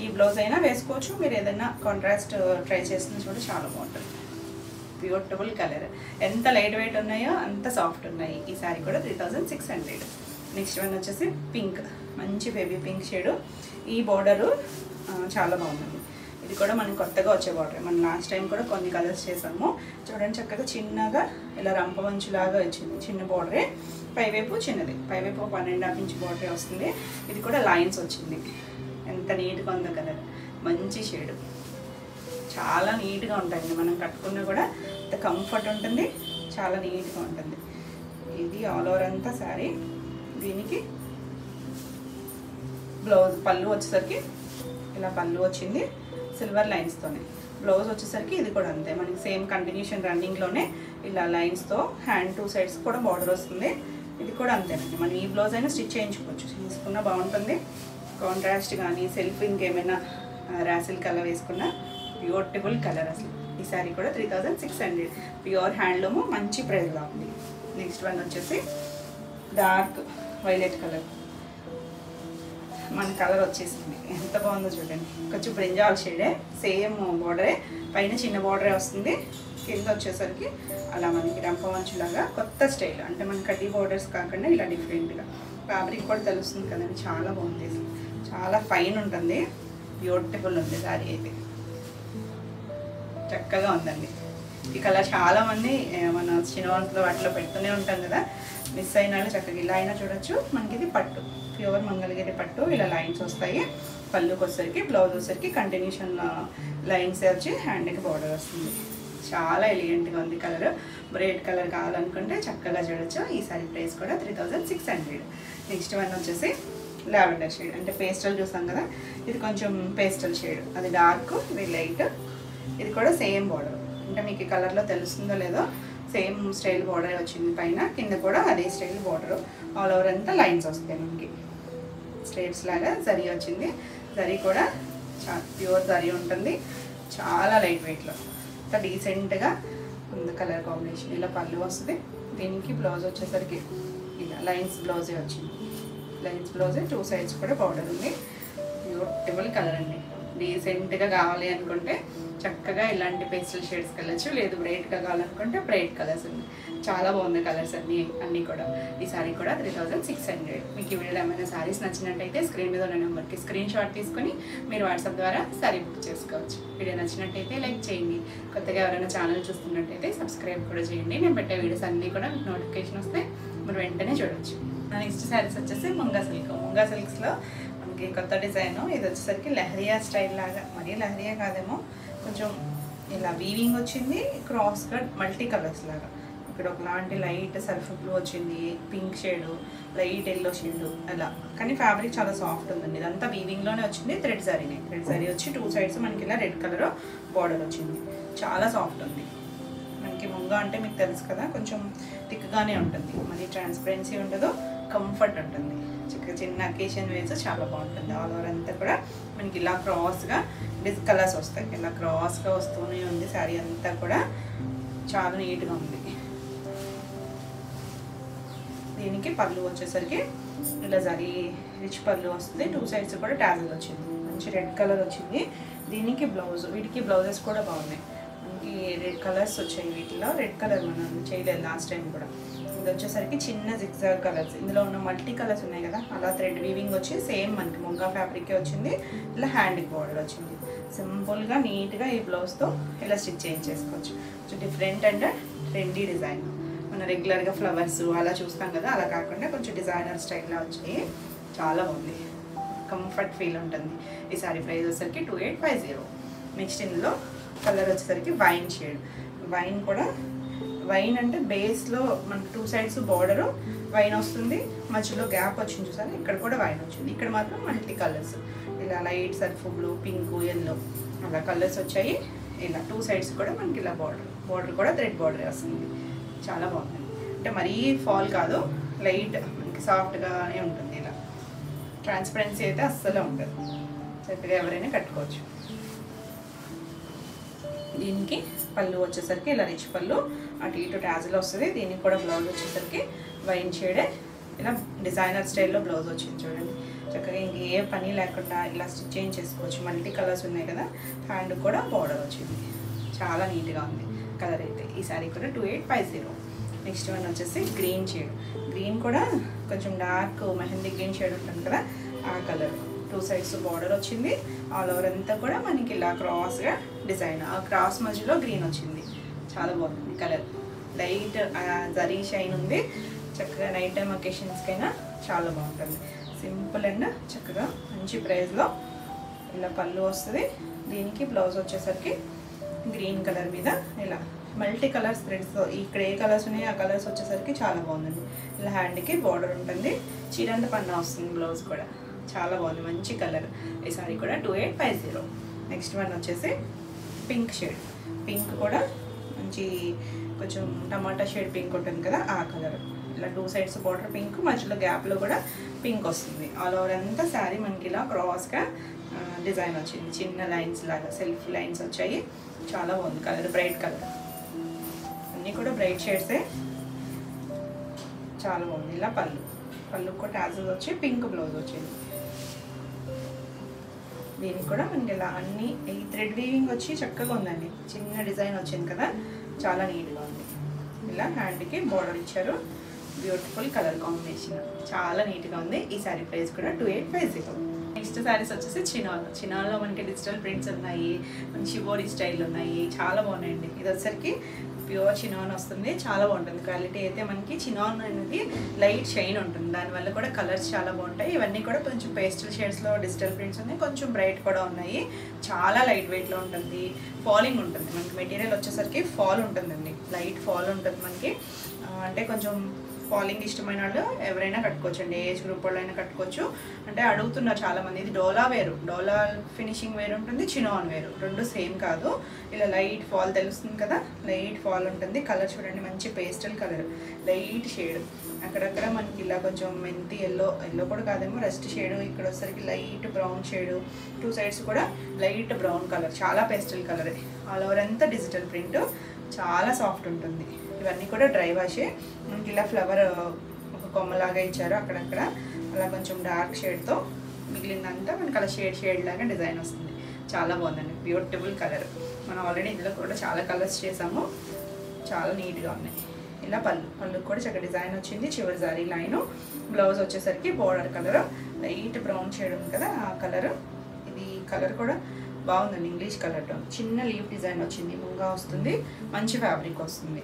[SPEAKER 1] ఈ బ్లౌజ్ అయినా వేసుకోవచ్చు, మీరు ఏదైనా కాంట్రాస్ట్ ట్రై చేసిన కూడా చాలా బాగుంటుంది. బ్యూటిఫుల్ కలర్, ఎంత లైట్ వెయిట్ ఉన్నాయో అంత సాఫ్ట్ ఉన్నాయి. ఈ సారీ కూడా 3600. నెక్స్ట్ వన్ వచ్చేసి పింక్, మంచి బేబీ పింక్ షేడు. ఈ బార్డరు చాలా బాగుంది. ఇది కూడా మనకి కొత్తగా వచ్చే బార్డర్, మనం లాస్ట్ టైం కూడా కొన్ని కలర్స్ చేసాము. చూడండి చక్కగా చిన్నగా ఇలా రంపవంచులాగా వచ్చింది, చిన్న బార్డరే. పైవైపు చిన్నది, పైవైపు 1.5 ఇంచ్ బార్డరే వస్తుంది. ఇది కూడా లైన్స్ వచ్చింది. ఎంత నీట్గా ఉందో కలర్, మంచి షేడు, చాలా నీట్గా ఉంటాయండి. మనం కట్టుకున్నా కూడా అంత కంఫర్ట్ ఉంటుంది, చాలా నీట్గా ఉంటుంది. ఇది ఆల్ ఓవర్ అంతా శారీ. దీనికి బ్లౌజ్ పళ్ళు వచ్చేసరికి ఇలా పళ్ళు వచ్చింది సిల్వర్ లైన్స్తోనే. బ్లౌజ్ వచ్చేసరికి ఇది కూడా అంతే, మనకి సేమ్ కంటిన్యూషన్ రన్నింగ్లోనే ఇలా లైన్స్తో హ్యాండ్ 2 సైడ్స్ కూడా బార్డర్ వస్తుంది. ఇది కూడా అంతేనండి, మనం ఈ బ్లౌజ్ అయినా స్టిచ్ చేయించుకోవచ్చు, తీసుకున్నా బాగుంటుంది. కాంట్రాస్ట్ కానీ సెల్ఫ్ ఇంకేమైనా ర్యాసిల్ కలర్ వేసుకున్నా బ్యూటిఫుల్ కలర్. అసలు ఈ సారీ కూడా 3600. ప్యూర్ హ్యాండ్లూము, మంచి ప్రైస్లో ఉంది. నెక్స్ట్ వన్ వచ్చేసి డార్క్ వైలెట్ కలర్. మన కలర్ వచ్చేసింది, ఎంత బాగుందో చూడండి. కొంచెం బ్రింజాల్ షేడే, సేమ్ బార్డరే, పైన చిన్న బార్డరే వస్తుంది. కింద వచ్చేసరికి అలా మనకి రంపవంచులాగా కొత్త స్టైల్, అంటే మన కడ్డీ బార్డర్స్ కాకుండా ఇలా డిఫరెంట్గా. ఫ్యాబ్రిక్ కూడా తెలుస్తుంది కదండి, చాలా బాగుంది, చాలా ఫైన్ ఉంటుంది. బ్యూటిఫుల్ ఉంది సారీ అయితే, చక్కగా ఉందండి. ఈ కలర్ చాలామంది మన చిన్నవంతులో వాటిలో పెడుతూనే ఉంటాం కదా, మిస్ అయిన వాళ్ళు చక్కగా ఇలా అయినా చూడొచ్చు. మనకి ఇది పట్టు, ప్యూర్ మంగళగిరి పట్టు. ఇలా లైన్స్ వస్తాయి పళ్ళుకి వచ్చేసరికి. బ్లౌజ్ వచ్చేసరికి కంటిన్యూషన్ లైన్స్ వచ్చి హ్యాండ్కి బార్డర్ వస్తుంది. చాలా ఎలిగెంట్గా ఉంది కలర్. బ్రైట్ కలర్ కావాలనుకుంటే చక్కగా చూడొచ్చు. ఈ సారీ ప్రైస్ కూడా 3600. నెక్స్ట్ వన్ వచ్చేసి లావెండర్ షేడ్, అంటే పేస్టల్ చూసాం కదా, ఇది కొంచెం పేస్టల్ షేడ్, అది డార్క్, ఇది లైట్. ఇది కూడా సేమ్ బార్డర్, అంటే మీకు ఈ కలర్లో తెలుస్తుందో లేదో, సేమ్ స్టైల్ బార్డర్ వచ్చింది పైన, కింద కూడా అదే స్టైల్ బార్డర్. ఆల్ ఓవర్ అంతా లైన్స్ వస్తాయి మనకి. స్ట్రేట్స్ లాగా జరీ వచ్చింది. జరీ కూడా ప్యూర్ జరీ ఉంటుంది, చాలా లైట్ వెయిట్లో, అంత డీసెంట్గా ఉంది కలర్ కాంబినేషన్. ఇలా పళ్ళు వస్తుంది. దీనికి బ్లౌజ్ వచ్చేసరికి ఇలా లైన్స్ బ్లౌజే వచ్చింది. లైన్స్ బ్లౌజే 2 సైడ్స్ కూడా బార్డర్ ఉంది. బ్యూటిఫుల్ కలర్ అండి. డీసెంట్గా కావాలి అనుకుంటే చక్కగా ఇలాంటి పేస్టల్ షేడ్స్కి వెళ్ళచ్చు, లేదు బ్రైట్గా కావాలనుకుంటే బ్రైట్ కలర్స్ ఉంది. చాలా బాగుంది కలర్స్ అన్నీ కూడా. ఈ సారీ కూడా 3600. మీకు ఈ వీడియోలో ఏమైనా సారీస్ నచ్చినట్టయితే స్క్రీన్ మీద ఉన్న నెంబర్కి స్క్రీన్ షాట్ తీసుకొని మీరు వాట్సాప్ ద్వారా సారీ బుక్ చేసుకోవచ్చు. వీడియో నచ్చినట్టయితే లైక్ చేయండి. కొత్తగా ఎవరైనా ఛానల్ చూస్తున్నట్టయితే సబ్స్క్రైబ్ కూడా చేయండి. నేను పెట్టే వీడియోస్ అన్నీ కూడా మీకు నోటిఫికేషన్ వస్తే మీరు వెంటనే చూడవచ్చు. నెక్స్ట్ శారీస్ వచ్చేసి ముంగా సిల్క్. ముంగా సిల్క్స్లో మనకి కొత్త డిజైన్. ఇది వచ్చేసరికి లెహరియా స్టైల్ లాగా, మరీ లెహరియా కాదేమో, కొంచెం ఇలా వీవింగ్ వచ్చింది, క్రాస్గా మల్టీ కలర్స్ లాగా. ఇక్కడ ఒకలాంటి లైట్ సర్ఫ్ బ్లూ వచ్చింది, pink shade, light yellow shade అలా. కానీ ఫ్యాబ్రిక్ చాలా సాఫ్ట్ ఉందండి. ఇదంతా వీవింగ్లోనే వచ్చింది. థ్రెడ్ జరీనే. థ్రెడ్ జరీ వచ్చి 2 సైడ్స్ మనకి ఇలా రెడ్ కలర్ బార్డర్ వచ్చింది. చాలా సాఫ్ట్ ఉంది. మనకి ముంగా అంటే మీకు తెలుసు కదా, కొంచెం థిక్గానే ఉంటుంది, మరి ట్రాన్స్పరెన్సీ ఉండదు, కంఫర్ట్ ఉంటుంది. చిన్న అకేషన్ వేస్ చాలా బాగుంటుంది. ఆల్ ఓవర్ అంతా కూడా మనకి ఇలా క్రాస్గా కలర్స్ వస్తాయి. ఇలా క్రాస్గా వస్తూనే ఉంది. శారీ అంతా కూడా చాలా నీట్గా ఉంది. దీనికి పళ్ళు వచ్చేసరికి ఇలా జరీ రిచ్ పళ్ళు వస్తుంది. 2 సైడ్స్ కూడా టాజిల్ వచ్చింది. మంచి రెడ్ కలర్ వచ్చింది. దీనికి బ్లౌజ్, వీటికి బ్లౌజెస్ కూడా బాగున్నాయి. మనకి రెడ్ కలర్స్ వచ్చాయి. వీటిలో రెడ్ కలర్ మనం చేయలేదు లాస్ట్ టైం కూడా. ఇది వచ్చేసరికి చిన్న జిగ్జాగ్ కలర్స్. ఇందులో ఉన్న మల్టీ కలర్స్ ఉన్నాయి కదా, అలా థ్రెడ్ వీవింగ్ వచ్చి సేమ్ మనకి ముంగా ఫ్యాబ్రికే వచ్చింది. ఇలా హ్యాండ్కి బార్డర్ వచ్చింది. సింపుల్గా నీట్గా ఈ బ్లౌజ్తో ఇలా స్టిచ్ చేయించేసుకోవచ్చు. కొంచెం డిఫరెంట్ అండ్ ట్రెండీ డిజైన్. మన రెగ్యులర్గా ఫ్లవర్స్ అలా చూస్తాం కదా, అలా కాకుండా కొంచెం డిజైనర్ స్టైల్లో వచ్చాయి. చాలా బాగుంది, కంఫర్ట్ ఫీల్ ఉంటుంది. ఈ సారీ ప్రైస్ వచ్చేసరికి 2850. నెక్స్ట్ ఇందులో కలర్ వచ్చేసరికి వైన్ షేడ్. వైన్ కూడా, వైన్ అంటే బేస్లో మనకి 2 సైడ్స్ బార్డరు వైన్ వస్తుంది, మధ్యలో గ్యాప్ వచ్చింది చూసారు, ఇక్కడ కూడా వైన్ వచ్చింది. ఇక్కడ మాత్రం మల్టీ కలర్స్, ఇలా light Surf blue, pink, yellow అలా కలర్స్ వచ్చాయి. ఇలా 2 సైడ్స్ కూడా మనకి ఇలా బార్డర్ కూడా థ్రెడ్ బార్డర్ వస్తుంది. చాలా బాగుంది. అంటే మరీ ఫాల్ కాదు, లైట్ మనకి సాఫ్ట్గానే ఉంటుంది. ఇలా ట్రాన్స్పరెన్సీ అయితే అస్సలు ఉంటుంది. చక్కగా ఎవరైనా కట్టుకోవచ్చు. దీనికి పళ్ళు వచ్చేసరికి ఇలా రిచ్ పళ్ళు, అటు ఇటు టాజిల్ వస్తుంది. దీనికి కూడా బ్లౌజ్ వచ్చేసరికి వైన్ షేడే ఇలా డిజైనర్ స్టైల్లో బ్లౌజ్ వచ్చింది. చూడండి, చక్కగా ఇంక ఏ పని లేకుండా ఇలా స్టిచ్ చేయించేసుకోవచ్చు. మల్టీ కలర్స్ ఉన్నాయి కదా, హ్యాండ్ కూడా బార్డర్ వచ్చింది. చాలా నీట్గా ఉంది కలర్ అయితే. ఈ సారీ కూడా 2850. నెక్స్ట్ వన్ వచ్చేసి గ్రీన్ షేడ్. గ్రీన్ కూడా కొంచెం డార్క్ మెహందీ గ్రీన్ షేడ్ ఉంటుంది కదా, ఆ కలర్. 2 సైడ్స్ బార్డర్ వచ్చింది. ఆల్ ఓవర్ అంతా కూడా మనకి ఇలా క్రాస్గా డిజైన్, ఆ క్రాస్ మధ్యలో గ్రీన్ వచ్చింది. చాలా బాగుంది కలర్. లైట్ జరీ షైన్ ఉంది. చక్కగా నైట్ టైం అకేషన్స్కైనా చాలా బాగుంటుంది. సింపుల్ అండ్ చక్కగా మంచి ప్రైస్లో ఇలా పళ్ళు వస్తుంది. దీనికి బ్లౌజ్ వచ్చేసరికి గ్రీన్ కలర్ మీద ఇలా మల్టీ కలర్స్ థ్రెడ్స్తో, ఇక్కడ ఏ కలర్స్ ఉన్నాయో ఆ కలర్స్ వచ్చేసరికి చాలా బాగుందండి. ఇలా హ్యాండ్కి బార్డర్ ఉంటుంది. చీరంత పన్నా వస్తుంది బ్లౌజ్ కూడా. చాలా బాగుంది, మంచి కలర్. ఈ సారీ కూడా 2850. నెక్స్ట్ వన్ వచ్చేసి పింక్ షేడ్. పింక్ కూడా మంచి కొంచెం టమాటా షేడ్ పింక్ ఉంటుంది కదా, ఆ కలర్. ఇలా 2 సైడ్స్ బార్డర్ పింక్, మధ్యలో గ్యాప్లో కూడా పింక్ వస్తుంది. ఆల్ ఓవర్ అంతా శారీ మనకి ఇలా క్రాస్గా డిజైన్ వచ్చింది. చిన్న లైన్స్ లాగా సెల్ఫ్ లైన్స్ వచ్చాయి. చాలా బాగుంది కలర్, బ్రైట్ కలర్. అన్నీ కూడా బ్రైట్ షేడ్సే. చాలా బాగుంది. ఇలా పళ్ళు కూడా టాజిల్స్ వచ్చి పింక్ బ్లౌజ్ వచ్చింది. దీనికి కూడా మనకి ఇలా అన్ని ఈ థ్రెడ్ వీవింగ్ వచ్చి చక్కగా ఉందండి. చిన్న డిజైన్ వచ్చింది కదా, చాలా నీట్గా ఉంది. ఇలా హ్యాండ్కి బార్డర్ ఇచ్చారు. బ్యూటిఫుల్ కలర్ కాంబినేషన్, చాలా నీట్గా ఉంది. ఈ శారీ ప్రైస్ కూడా 2850. నెక్స్ట్ శారీస్ వచ్చేసి చినాల్లో మనకి డిజిటల్ ప్రింట్స్ ఉన్నాయి, మంచి బోడీ స్టైల్ ఉన్నాయి. చాలా బాగున్నాయండి. ఇది వచ్చేసరికి ప్యూర్ చినాన్ వస్తుంది. చాలా బాగుంటుంది క్వాలిటీ అయితే. మనకి చినాన్ అనేది లైట్ షైన్ ఉంటుంది, దానివల్ల కూడా కలర్స్ చాలా బాగుంటాయి. ఇవన్నీ కూడా కొంచెం పేస్టల్ షేడ్స్లో డిజిటల్ ప్రింట్స్ ఉన్నాయి, కొంచెం బ్రైట్ కూడా ఉన్నాయి. చాలా లైట్ వెయిట్లో ఉంటుంది, ఫాలింగ్ ఉంటుంది. మనకి మెటీరియల్ వచ్చేసరికి ఫాల్ ఉంటుందండి, లైట్ ఫాల్ ఉంటుంది మనకి. అంటే కొంచెం ఫాలింగ్ ఇష్టమైన వాళ్ళు ఎవరైనా కట్టుకోవచ్చు అండి, ఏజ్ గ్రూప్ వాళ్ళు అయినా కట్టుకోవచ్చు. అంటే అడుగుతున్నారు చాలామంది, ఇది డోలా వేరు, డోలా ఫినిషింగ్ వేరు ఉంటుంది, చినాన్ వేరు, రెండు సేమ్ కాదు. ఇలా లైట్ ఫాల్ తెలుస్తుంది కదా, లైట్ ఫాల్ ఉంటుంది. కలర్ చూడండి, మంచి పేస్టల్ కలర్, లైట్ షేడ్. అక్కడక్కడ మనకి ఇలా కొంచెం మెంతి ఎల్లో కూడా కాదేమో, రస్ట్ షేడ్. ఇక్కడ వచ్చేసరికి light brown shade, two sides కూడా లైట్ బ్రౌన్ కలర్, చాలా పేస్టల్ కలర్. ఆల్ ఓవర్ అంతా డిజిటల్ ప్రింట్, చాలా సాఫ్ట్ ఉంటుంది. ఇవన్నీ కూడా డ్రై వాషే. మనకి ఇలా ఫ్లవర్ ఒక కొమ్మలాగా ఇచ్చారు అక్కడక్కడ, అలా కొంచెం డార్క్ షేడ్తో, మిగిలిందంతా మనకి అలా షేడ్ లాగా డిజైన్ వస్తుంది. చాలా బాగుందండి, బ్యూటిఫుల్ కలర్. మనం ఆల్రెడీ ఇందులో కూడా చాలా కలర్స్ చేసాము, చాలా నీట్గా ఉన్నాయి. ఇలా పళ్ళు కూడా చక్కగా డిజైన్ వచ్చింది, చివరి జారీ లైను. బ్లౌజ్ వచ్చేసరికి border colour, light brown shade ఉంది కదా ఆ కలర్. ఇది కలర్ కూడా బాగుందండి, ఇంగ్లీష్ కలర్ టోన్. చిన్న లీవ్ డిజైన్ వచ్చింది, ముంగా వస్తుంది, మంచి ఫ్యాబ్రిక్ వస్తుంది.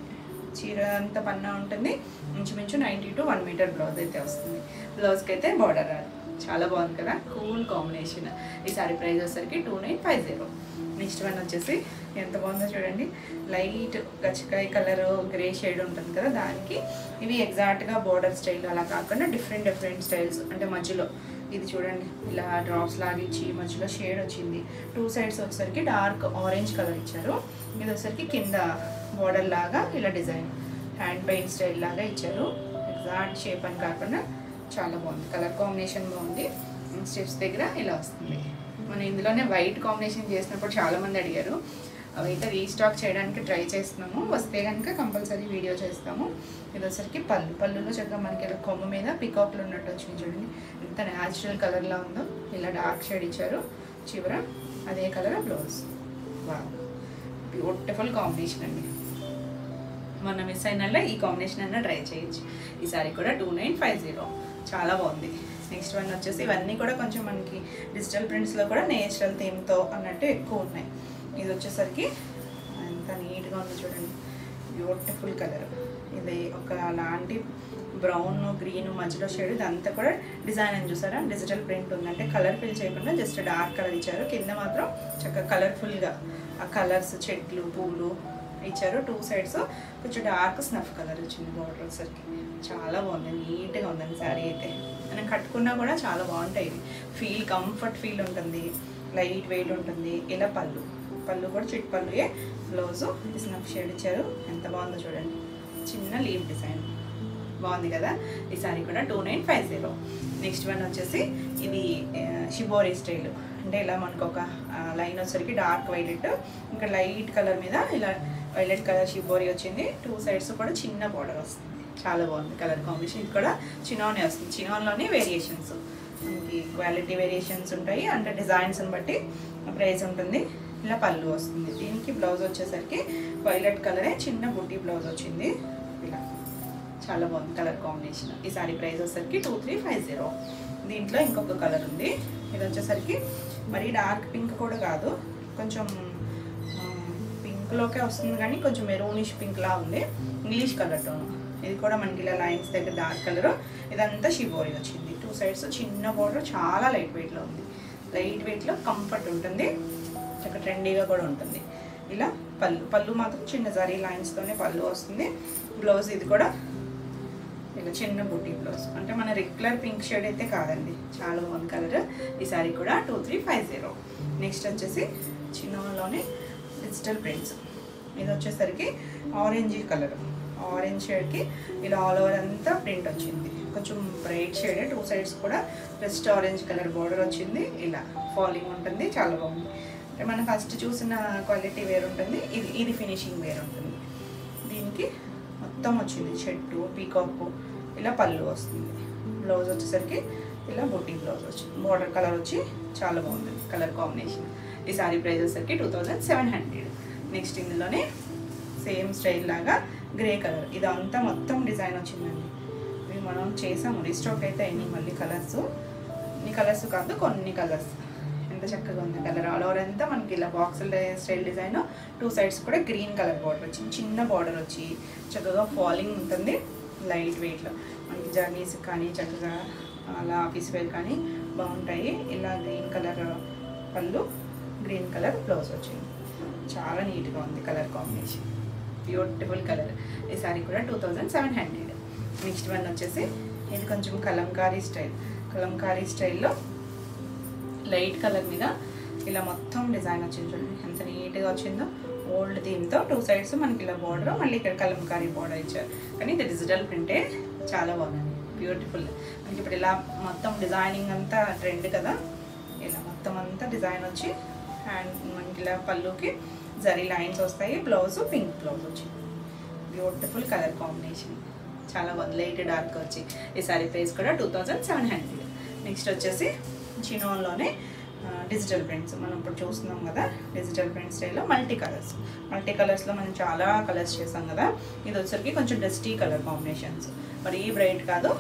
[SPEAKER 1] చీర అంతా పన్నా ఉంటుంది. ఇంచుమించు 90 to 1 మీటర్ బ్లౌజ్ అయితే వస్తుంది. బ్లౌజ్కి అయితే బార్డర్ రాదు. చాలా బాగుంది కదా, కూల్ కాంబినేషన్. ఈ సారీ ప్రైస్ వచ్చేసరికి 2950. నెక్స్ట్ వన్ వచ్చేసి ఎంత బాగుందో చూడండి, లైట్ గచ్చకాయ కలర్ గ్రే షేడ్ ఉంటుంది కదా, దానికి ఇవి ఎగ్జాక్ట్గా బోర్డర్ స్టైల్ అలా కాకుండా డిఫరెంట్ స్టైల్స్. అంటే మధ్యలో ఇది చూడండి, ఇలా డ్రాప్స్ లాగా ఇచ్చి మధ్యలో షేడ్ వచ్చింది. టూ సైడ్స్ వచ్చేసరికి డార్క్ ఆరెంజ్ కలర్ ఇచ్చారు. ఇది వచ్చేసరికి కింద బోర్డర్ లాగా ఇలా డిజైన్ హ్యాండ్ పెయింట్ స్టైల్ లాగా ఇచ్చారు. ఎగ్జాక్ట్ షేప్ అని కాకుండా చాలా బాగుంది, కలర్ కాంబినేషన్ బాగుంది. స్టెప్స్ దగ్గర ఇలా వస్తుంది. మనం ఇందులోనే వైట్ కాంబినేషన్ చేసినప్పుడు చాలామంది అడిగారు, అవైతే రీస్టాక్ చేయడానికి ట్రై చేస్తున్నాము. వస్తే కనుక కంపల్సరీ వీడియో చేస్తాము. ఇది వచ్చరికి పళ్ళులో చక్కగా మనకి ఇలా కొమ్మ మీద పికాక్లు ఉన్నట్టు వచ్చింది చూడండి, ఎంత న్యాచురల్ కలర్లా ఉందో. ఇలా డార్క్ షేడ్ ఇచ్చారు చివర, అదే colour blouse. Wow, beautiful combination అండి. మొన్న మిస్ అయిన ఈ కాంబినేషన్ అన్నా ట్రై చేయొచ్చు. ఈ సారీ కూడా 2950, చాలా బాగుంది. నెక్స్ట్ వన్ వచ్చేసి ఇవన్నీ కూడా కొంచెం మనకి డిజిటల్ ప్రింట్స్లో కూడా నేచురల్ థీమ్తో అన్నట్టు ఎక్కువ ఉన్నాయి. ఇది వచ్చేసరికి ఎంత నీట్గా ఉంది చూడండి, బ్యూటిఫుల్ కలర్. ఇది ఒక లాంటి బ్రౌన్ గ్రీన్ మధ్యలో షేడ్, ఇదంతా కూడా డిజైన్ అని చూసారా, డిజిటల్ ప్రింట్ ఉందంటే కలర్ ఫిల్ చేయకుండా జస్ట్ డార్క్ కలర్ ఇచ్చారు. కింద మాత్రం చక్కగా కలర్ఫుల్గా ఆ కలర్స్, చెట్లు, పూలు ఇచ్చారు. టూ సైడ్స్ కొంచెం డార్క్ స్నఫ్ కలర్ వచ్చింది బార్డర్ వచ్చేసరికి. చాలా బాగుంది, నీట్గా ఉందండి శారీ అయితే. మనం కట్టుకున్నా కూడా చాలా బాగుంటాయి. కంఫర్ట్ ఫీల్ ఉంటుంది, లైట్ వెయిట్ ఉంటుంది. ఇలా పళ్ళు కూడా చిట్ పళ్ళుయే. బ్లౌజు స్నఫ్ షేడ్ ఇచ్చారు, ఎంత బాగుందో చూడండి, చిన్న లీవ్ డిజైన్ బాగుంది కదా. ఈ సారీ కూడా 2950. నెక్స్ట్ వన్ వచ్చేసి ఇది షిబోరి స్టైల్. అంటే ఇలా మనకు ఒక లైన్ వచ్చేసరికి డార్క్ వైలెట్, ఇంకా లైట్ కలర్ మీద ఇలా వైలెట్ కలర్ షిబోరి వచ్చింది. టూ సైడ్స్ కూడా చిన్న బార్డర్ వస్తుంది, చాలా బాగుంది కలర్ కాంబినేషన్. ఇది కూడా చినానే వస్తుంది, చినాన్లోనే వేరియేషన్స్, మనకి క్వాలిటీ వేరియేషన్స్ ఉంటాయి. అంటే డిజైన్స్ని బట్టి ప్రైస్ ఉంటుంది. ఇలా పళ్ళు వస్తుంది. దీనికి బ్లౌజ్ వచ్చేసరికి వైలెట్ కలరే చిన్న బుట్టి బ్లౌజ్ వచ్చింది. ఇలా చాలా బాగుంది కలర్ కాంబినేషన్. ఈ సారీ ప్రైస్ వచ్చేసరికి 2350. దీంట్లో ఇంకొక కలర్ ఉంది. ఇది వచ్చేసరికి మరీ డార్క్ పింక్ కూడా కాదు, కొంచెం పింక్లోకే వస్తుంది కానీ కొంచెం మెరూనిష్ పింక్లా ఉంది, ఇంగ్లీష్ కలర్ టోన్. ఇది కూడా మనకి ఇలా లైన్స్ దగ్గర డార్క్ కలర్. ఇదంతా షిబోరి వచ్చింది. టూ సైడ్స్ చిన్న బోర్డర్, చాలా లైట్ వెయిట్లో ఉంది. లైట్ వెయిట్లో కంఫర్ట్ ఉంటుంది, చక్కగా ట్రెండీగా కూడా ఉంటుంది. ఇలా పళ్ళు మాత్రం చిన్న జరీ లైన్స్తోనే పళ్ళు వస్తుంది. బ్లౌజ్ ఇది కూడా ఇలా చిన్న బూటీ బ్లౌజ్. అంటే మన రెగ్యులర్ పింక్ షేడ్ అయితే కాదండి, చాలా బాగుంది కలర్. ఈ సారీ కూడా 2350. నెక్స్ట్ వచ్చేసి చిన్నలోనే డిజిటల్ ప్రింట్స్. ఇది వచ్చేసరికి ఆరెంజ్ కలర్, ఆరెంజ్ షేడ్కి ఇలా ఆల్ ఓవర్ అంతా ప్రింట్ వచ్చింది. కొంచెం బ్రైట్ షేడ్, టూ సైడ్స్ కూడా రెస్ట్ ఆరెంజ్ కలర్ బార్డర్ వచ్చింది. ఇలా ఫాలింగ్ ఉంటుంది, చాలా బాగుంది. అంటే మనం ఫస్ట్ చూసిన క్వాలిటీ వేరు ఉంటుంది, ఇది ఫినిషింగ్ వేరు ఉంటుంది. దీనికి మొత్తం వచ్చింది చెట్టు, పీకాక్, ఇలా పళ్ళు వస్తుంది. బ్లౌజ్ వచ్చేసరికి ఇలా బుట్టి బ్లౌజ్ వచ్చింది, బార్డర్ కలర్ వచ్చి చాలా బాగుంది కలర్ కాంబినేషన్. ఈ సారీ ప్రైస్ వచ్చేసరికి 2700. నెక్స్ట్ ఇందులోనే సేమ్ స్టైల్ లాగా గ్రే కలర్, ఇదంతా మొత్తం డిజైన్ వచ్చిందండి. ఇవి మనం చేసాము, రీస్టాక్ అయితే అయినాయి మళ్ళీ కలర్స్. ఇన్ని కలర్స్ కాదు, కొన్ని కలర్స్. ఎంత చక్కగా ఉంది కలర్. ఆల్ ఓవర్ అంతా మనకి ఇలా బాక్సుల స్టైల్ డిజైన్. టూ సైడ్స్ కూడా గ్రీన్ కలర్ బార్డర్ వచ్చింది, చిన్న బార్డర్ వచ్చి చక్కగా ఫాలింగ్ ఉంటుంది. లైట్ వెయిట్లో మనకి జర్నీస్ కానీ చక్కగా అలా ఆఫీస్ వేర్ కానీ బాగుంటాయి. ఇలా గ్రీన్ కలర్ పళ్ళు, గ్రీన్ కలర్ బ్లౌజ్ వచ్చింది. చాలా నీట్గా ఉంది కలర్ కాంబినేషన్, బ్యూటిఫుల్ కలర్. ఈ సారీ కూడా 2700. నెక్స్ట్ వన్ వచ్చేసి ఇది కొంచెం కలంకారీ స్టైల్లో లైట్ కలర్ మీద ఇలా మొత్తం డిజైన్ వచ్చింది చూడండి ఎంత నీట్గా వచ్చిందో. ఓల్డ్ థీమ్తో 2 సైడ్స్ మనకి ఇలా బోర్డర్, మళ్ళీ ఇక్కడ కలంకారీ బోర్డర్ ఇచ్చారు. కానీ ఇది డిజిటల్ ప్రింటే, చాలా బాగుంది, బ్యూటిఫుల్. మనకి ఇప్పుడు ఇలా మొత్తం డిజైనింగ్ అంతా ట్రెండ్ కదా, ఇలా మొత్తం అంతా డిజైన్ వచ్చి హ్యాండ్ మనకి ఇలా పళ్ళుకి జరీ లైన్స్ వస్తాయి. బ్లౌజ్ పింక్ బ్లౌజ్ వచ్చింది, బ్యూటిఫుల్ కలర్ కాంబినేషన్, చాలా బాగుంది. లైట్ డార్క్ వచ్చి ఈ సారీ ప్రైస్ కూడా 2700. నెక్స్ట్ వచ్చేసి చినోన్లోనే డిజిటల్ ప్రింట్స్ మనం ఇప్పుడు చూస్తున్నాం కదా, డిజిటల్ ప్రింట్ స్టైల్లో మల్టీ కలర్స్లో మనం చాలా కలర్స్ చేసాం కదా. ఇది వచ్చరికి కొంచెం డస్టీ కలర్ కాంబినేషన్స్, మరీ బ్రైట్ కాదు,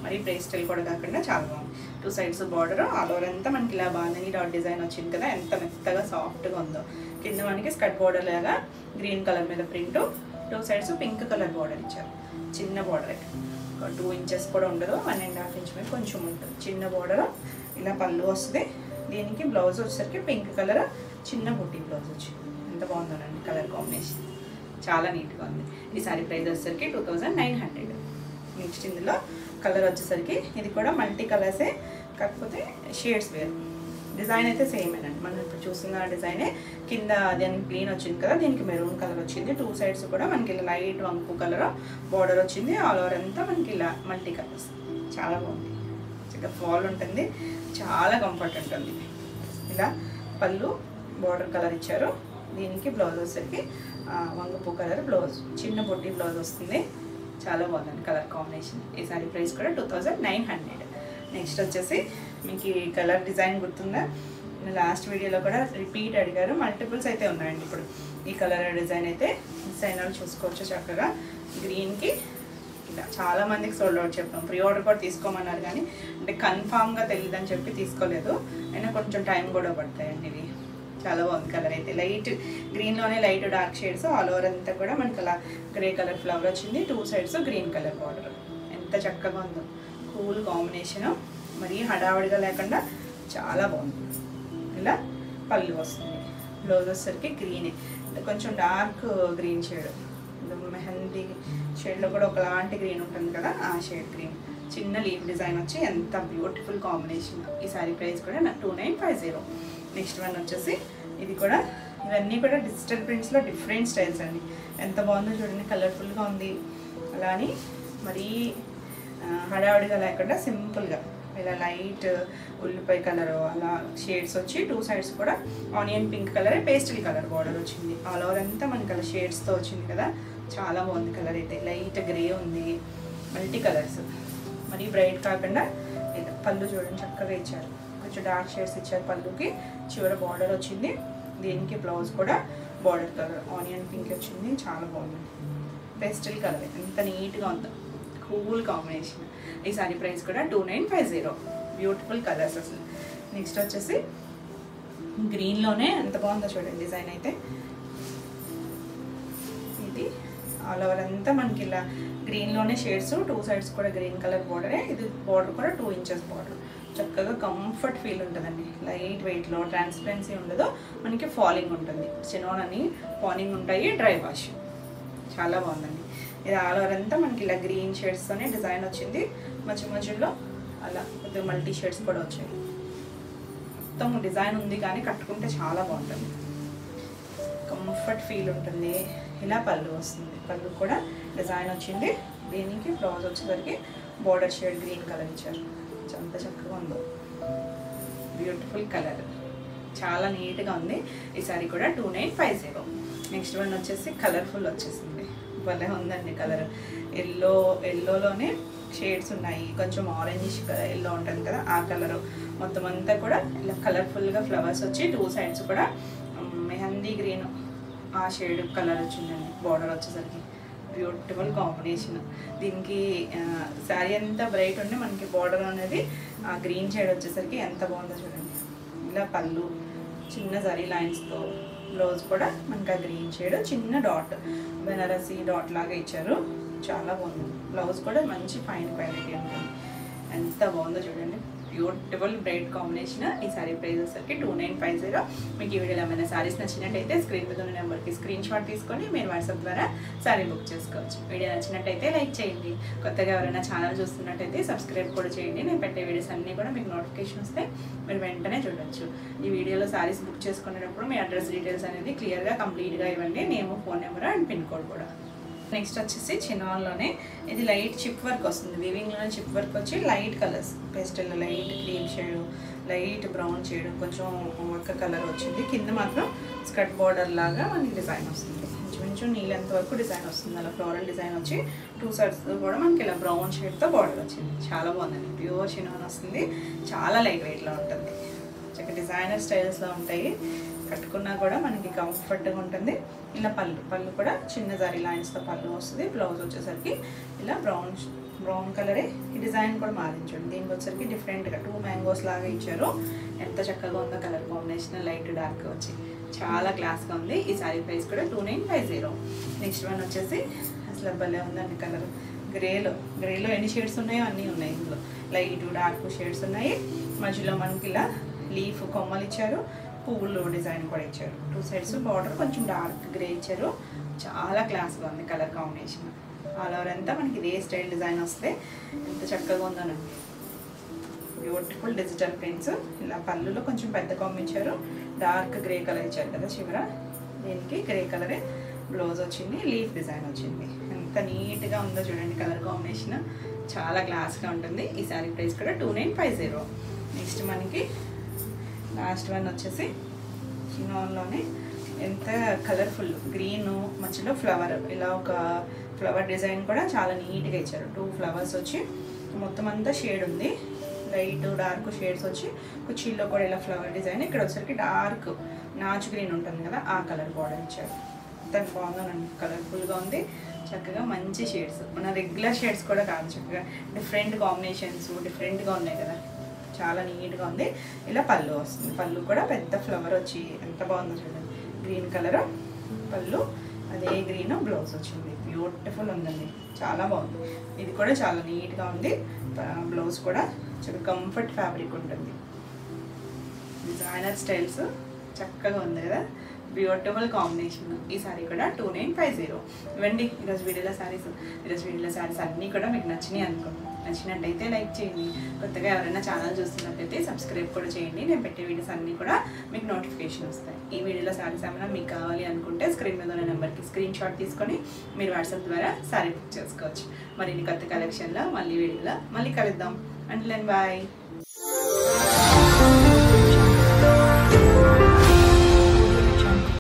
[SPEAKER 1] మరీ బ్రైట్ స్టైల్ కూడా కాకుండా చాలా బాగుంది. 2 సైడ్స్ బార్డర్, ఆల్ ఓవర్ అంతా మనకి ఇలా బాగుంది. డాట్ డిజైన్ వచ్చింది కదా, ఎంత మెత్తగా సాఫ్ట్గా ఉందో. కింద మనకి స్కర్ట్ బార్డర్ లాగా గ్రీన్ కలర్ మీద print, 2 sides pink colour border ఇచ్చారు. చిన్న బార్డర్, 2 ఇంచెస్ కూడా ఉండదు, 1.5 ఇంచ్ మీద కొంచెం ఉంటుంది. చిన్న బార్డర్, ఇలా పళ్ళు వస్తుంది. దీనికి బ్లౌజ్ వచ్చేసరికి పింక్ కలర్ చిన్న బుట్టి బ్లౌజ్ వచ్చి ఎంత బాగుందోనండి కలర్ కాంబినేషన్, చాలా నీట్గా ఉంది. ఈ సారీ ప్రైస్ వచ్చేసరికి 2900. నెక్స్ట్ ఇందులో కలర్ వచ్చేసరికి ఇది కూడా మల్టీ కలర్సే, కాకపోతే షేడ్స్ వేరు. డిజైన్ అయితే సేమ్ ఏనండి, మనం ఇప్పుడు చూస్తున్న డిజైనే. కింద దానికి ప్లెయిన్ వచ్చింది కదా, దీనికి మెరూన్ కలర్ వచ్చింది. 2 సైడ్స్ కూడా మనకి ఇలా లైట్ వంపు కలర్ బార్డర్ వచ్చింది. ఆల్ ఓవర్ అంతా మనకి ఇలా మల్టీ కలర్స్, చాలా బాగుంది. చక్కగా ఫాల్ ఉంటుంది, చాలా కంఫర్ట్ ఉంటుంది. ఇలా పళ్ళు బార్డర్ కలర్ ఇచ్చారు. దీనికి బ్లౌజ్ వచ్చేసరికి వంగపు కలర్ బ్లౌజ్, చిన్న బొట్టి బ్లౌజ్ వస్తుంది. చాలా బాగుందండి కలర్ కాంబినేషన్. ఈ సారీ ప్రైస్ కూడా 2900. నెక్స్ట్ వచ్చేసి మీకు ఈ కలర్ డిజైన్ గుర్తుందా, లాస్ట్ వీడియోలో కూడా రిపీట్ అడిగారు. మల్టిపుల్స్ అయితే ఉన్నాయండి ఇప్పుడు. ఈ కలర్ డిజైన్ అయితే మిస్ అయిన వాళ్ళు చూసుకోవచ్చు చక్కగా. గ్రీన్కి ఇలా చాలా మందికి సోల్డ్ అవుట్ చెప్పాం, ప్రీ ఆర్డర్ కూడా తీసుకోమన్నారు, కానీ అంటే కన్ఫామ్గా తెలియదని చెప్పి తీసుకోలేదు. అయినా కొంచెం టైం కూడా పడతాయండి ఇవి. చాలా బాగుంది కలర్ అయితే. లైట్ గ్రీన్లోనే light dark shades, all over అంతా కూడా మనకి అలా గ్రే కలర్ ఫ్లవర్ వచ్చింది. 2 సైడ్స్ గ్రీన్ కలర్ బార్డర్, ఎంత చక్కగా ఉందో. కూల్ కాంబినేషను, మరీ హడావుడిగా లేకుండా చాలా బాగుంది. ఇలా పళ్ళు వస్తుంది. బ్లౌజ్ వచ్చేసరికి గ్రీనే, కొంచెం డార్క్ గ్రీన్ షేడ్, మెహందీ షేడ్లో కూడా ఒకలాంటి గ్రీన్ ఉంటుంది కదా, ఆ షేడ్ గ్రీన్. చిన్న లీఫ్ డిజైన్ వచ్చి ఎంత బ్యూటిఫుల్ కాంబినేషన్. ఈ సారీ ప్రైస్ కూడా 2950. నెక్స్ట్ వన్ వచ్చేసి ఇది కూడా, ఇవన్నీ కూడా డిజిటల్ ప్రింట్స్లో డిఫరెంట్ స్టైల్స్ అండి. ఎంత బాగుందో చూడండి, కలర్ఫుల్గా ఉంది. అలా అని మరీ హడావుడిగా లేకుండా సింపుల్గా ఇలా లైట్ ఉల్లిపాయ కలర్ అలా షేడ్స్ వచ్చి 2 సైడ్స్ కూడా onion pink colour, pastel colour border వచ్చింది. ఆల్ ఓవర్ అంతా మనకి అలా షేడ్స్తో వచ్చింది కదా, చాలా బాగుంది కలర్ అయితే. లైట్ గ్రే ఉంది, మల్టీ కలర్స్, మరీ బ్రైట్ కాకుండా. పళ్ళు చూడండి చక్కగా ఇచ్చారు, కొంచెం డార్క్ షేడ్స్ ఇచ్చారు పళ్ళుకి. చివర బార్డర్ వచ్చింది. దీనికి బ్లౌజ్ కూడా బార్డర్ కలర్ ఆనియన్ పింక్ వచ్చింది, చాలా బాగుంది. పేస్టల్ కలర్ ఎంత నీట్గా ఉందో, కూల్ కాంబినేషన్. ఈ సారీ ప్రైస్ కూడా 2950. బ్యూటిఫుల్ కలర్స్ అసలు. నెక్స్ట్ వచ్చేసి గ్రీన్లోనే ఎంత బాగుందో చూడండి డిజైన్ అయితే. ఇది ఆల్ ఓవర్ అంతా మనకి ఇలా గ్రీన్లోనే షేడ్స్, 2 సైడ్స్ కూడా గ్రీన్ కలర్ బార్డరే. ఇది బార్డర్ కూడా 2 ఇంచెస్ బార్డర్. చక్కగా కంఫర్ట్ ఫీల్ ఉంటుందండి, లైట్ వెయిట్లో, ట్రాన్స్పరెన్సీ ఉండదు, మనకి ఫాలింగ్ ఉంటుంది. చిన్నోన్ అని ఫాలింగ్ ఉంటాయి, డ్రై వాష్, చాలా బాగుందండి. ఇది ఆల్ ఓవర్ అంతా మనకి ఇలా గ్రీన్ షేడ్స్తోనే డిజైన్ వచ్చింది. మధ్యలో అలా కొద్దిగా మల్టీ షేడ్స్ కూడా వచ్చాయి. మొత్తం డిజైన్ ఉంది కానీ కట్టుకుంటే చాలా బాగుంటుంది, కంఫర్ట్ ఫీల్ ఉంటుంది. ఇలా పళ్ళు వస్తుంది, పళ్ళు కూడా డిజైన్ వచ్చింది. దీనికి బ్లౌజ్ వచ్చేసరికి బార్డర్ షేడ్ గ్రీన్ కలర్ ఇచ్చారు. ఎంత చక్కగా ఉందో, బ్యూటిఫుల్ కలర్, చాలా నీట్గా ఉంది. ఈ సారీ కూడా 2950. నెక్స్ట్ వన్ వచ్చేసి కలర్ఫుల్ వచ్చేసింది, భలే ఉందండి కలర్. ఎల్లోలోనే షేడ్స్ ఉన్నాయి, కొంచెం ఆరెంజ్ ఎల్లో ఉంటుంది కదా ఆ కలరు. మొత్తం అంతా కూడా ఇలా కలర్ఫుల్గా ఫ్లవర్స్ వచ్చి 2 సైడ్స్ కూడా మెహందీ గ్రీన్ ఆ షేడ్ కలర్ వచ్చిందండి. బార్డర్ వచ్చేసరికి బ్యూటిఫుల్ కాంబినేషన్. దీనికి శారీ అంతా బ్రైట్ ఉండి మనకి బార్డర్ అనేది ఆ గ్రీన్ షేడ్ వచ్చేసరికి ఎంత బాగుందో చూడండి. ఇలా పళ్ళు చిన్న జరీ లైన్స్తో, బ్లౌజ్ కూడా మనకి ఆ గ్రీన్ షేడ్ చిన్న డాట్ బెనారసీ డాట్ లాగా ఇచ్చారు, చాలా బాగుంది. బ్లౌజ్ కూడా మంచి ఫైన్ క్వాలిటీ ఉంటుంది, ఎంత బాగుందో చూడండి. Beautiful bright combination. ఈ సారీ ప్రైస్ వచ్చేసరికి 2950. మీకు ఈ వీడియోలో ఏమైనా సారీస్ నచ్చినట్టయితే స్క్రీన్ మీద ఉన్న నెంబర్కి స్క్రీన్ షాట్ తీసుకొని మీరు వాట్సాప్ ద్వారా సారీ బుక్ చేసుకోవచ్చు. వీడియో నచ్చినట్టయితే లైక్ చేయండి. కొత్తగా ఎవరైనా ఛానల్ చూస్తున్నట్టయితే సబ్స్క్రైబ్ కూడా చేయండి. నేను పెట్టే వీడియోస్ అన్నీ కూడా మీకు నోటిఫికేషన్ వస్తే మీరు వెంటనే చూడొచ్చు. ఈ వీడియోలో సారీస్ బుక్ చేసుకునేటప్పుడు మీ అడ్రస్ డీటెయిల్స్ అనేది క్లియర్గా కంప్లీట్గా ఇవ్వండి. Name, phone number and pin code కూడా. నెక్స్ట్ వచ్చేసి చినాన్లోనే ఇది లైట్ చిప్ వర్క్ వస్తుంది. వీవింగ్లోనే చిప్ వర్క్ వచ్చి light colours, pastel, light cream shade, light brown shade, కొంచెం ఒక్క కలర్ వచ్చింది. కింద మాత్రం స్కర్ట్ బార్డర్ లాగా మనకి డిజైన్ వస్తుంది. కొంచెం నీళ్ళంత వరకు డిజైన్ వస్తుంది. అలా ఫ్లోరల్ డిజైన్ వచ్చి 2 సైడ్స్ కూడా మనకి ఇలా బ్రౌన్ షేడ్తో బార్డర్ వచ్చింది. చాలా బాగుందండి. ప్యూర్ చినాన్ వస్తుంది. చాలా లైట్ వెయిట్లో ఉంటుంది. చక్కగా డిజైనర్ స్టైల్స్లో ఉంటాయి. కట్టుకున్నా కూడా మనకి కంఫర్ట్గా ఉంటుంది. ఇలా పళ్ళు కూడా చిన్న జరీ లైన్స్తో పళ్ళు వస్తుంది. బ్లౌజ్ వచ్చేసరికి ఇలా బ్రౌన్ కలరే. ఈ డిజైన్ కూడా మారించండి. దీనికి వచ్చేసరికి డిఫరెంట్గా 2 మ్యాంగోస్ లాగా ఇచ్చారు. ఎంత చక్కగా ఉందో కలర్ కాంబినేషన్, లైట్ డార్క్ వచ్చి చాలా క్లాస్గా ఉంది. ఈ సారీ ప్రైస్ కూడా 2950. నెక్స్ట్ వన్ వచ్చేసి అసలు భలే ఉందండి కలర్. గ్రేలో ఎన్ని షేడ్స్ ఉన్నాయో అన్నీ ఉన్నాయి. ఇందులో లైట్ డార్క్ షేడ్స్ ఉన్నాయి. మధ్యలో మనకి ఇలా లీఫ్ కొమ్మలు ఇచ్చారు. పువ్వులు డిజైన్ కూడా ఇచ్చారు. 2 సైడ్స్ బార్డర్ కొంచెం డార్క్ గ్రే ఇచ్చారు. చాలా క్లాస్గా ఉంది కలర్ కాంబినేషన్. ఆల్ ఓవర్ అంతా మనకి ఇదే స్టైల్ డిజైన్ వస్తే ఎంత చక్కగా ఉందోనండి. Beautiful digital prints. ఇలా పళ్ళులో కొంచెం పెద్ద కొమ్మ ఇచ్చారు. డార్క్ గ్రే కలర్ ఇచ్చారు కదా చివర. దీనికి గ్రే కలరే బ్లౌజ్ వచ్చింది. లీఫ్ డిజైన్ వచ్చింది. ఎంత నీట్గా ఉందో చూడండి కలర్ కాంబినేషన్. చాలా క్లాస్గా ఉంటుంది. ఈ సారీ ప్రైస్ కూడా 2950. నెక్స్ట్ మనకి లాస్ట్ వన్ వచ్చేసి చినాన్లోనే ఎంత కలర్ఫుల్ గ్రీన్ మధ్యలో ఫ్లవర్, ఇలా ఒక ఫ్లవర్ డిజైన్ కూడా చాలా నీట్గా ఇచ్చారు. 2 ఫ్లవర్స్ వచ్చి మొత్తం అంతా షేడ్ ఉంది. లైట్ డార్క్ షేడ్స్ వచ్చి కుర్చీల్లో కూడా ఇలా ఫ్లవర్ డిజైన్. ఇక్కడ వచ్చేసరికి డార్క్ నాచు గ్రీన్ ఉంటుంది కదా, ఆ కలర్ బార్డర్ ఇచ్చారు. అంత బాగుందండి. కలర్ఫుల్గా ఉంది. చక్కగా మంచి షేడ్స్, మన రెగ్యులర్ షేడ్స్ కూడా కాదు. చక్కగా డిఫరెంట్ కాంబినేషన్స్ డిఫరెంట్గా ఉన్నాయి కదా, చాలా నీట్గా ఉంది. ఇలా పళ్ళు వస్తుంది. పళ్ళు కూడా పెద్ద ఫ్లవర్ వచ్చి ఎంత బాగుందో చూడండి. గ్రీన్ కలర్ పళ్ళు, అదే గ్రీన్ బ్లౌజ్ వచ్చింది. బ్యూటిఫుల్ ఉందండి. చాలా బాగుంది. ఇది కూడా చాలా నీట్గా ఉంది. బ్లౌజ్ కూడా చాలా కంఫర్ట్ ఫ్యాబ్రిక్ ఉంటుంది. డిజైనర్ స్టైల్స్ చక్కగా ఉంది కదా. Beautiful combination. ఈ సారీ కూడా 2950. ఇవ్వండి ఈరోజు వీడియోలో శారీస్ అన్నీ కూడా మీకు నచ్చినాయి అనుకోండి. నచ్చినట్టయితే లైక్ చేయండి. కొత్తగా ఎవరైనా ఛానల్ చూస్తున్నట్టయితే సబ్స్క్రైబ్ కూడా చేయండి. నేను పెట్టే వీడియోస్ అన్నీ కూడా మీకు నోటిఫికేషన్ వస్తాయి. ఈ వీడియోలో శారీస్ ఏమైనా మీకు కావాలి అనుకుంటే స్క్రీన్ మీద ఉన్న నెంబర్కి స్క్రీన్ షాట్ తీసుకొని మీరు వాట్సాప్ ద్వారా శారీ బుక్ చేసుకోవచ్చు. మరిన్ని కొత్త కలెక్షన్లో వీడియోలో మళ్ళీ కలుద్దాం. Until then bye.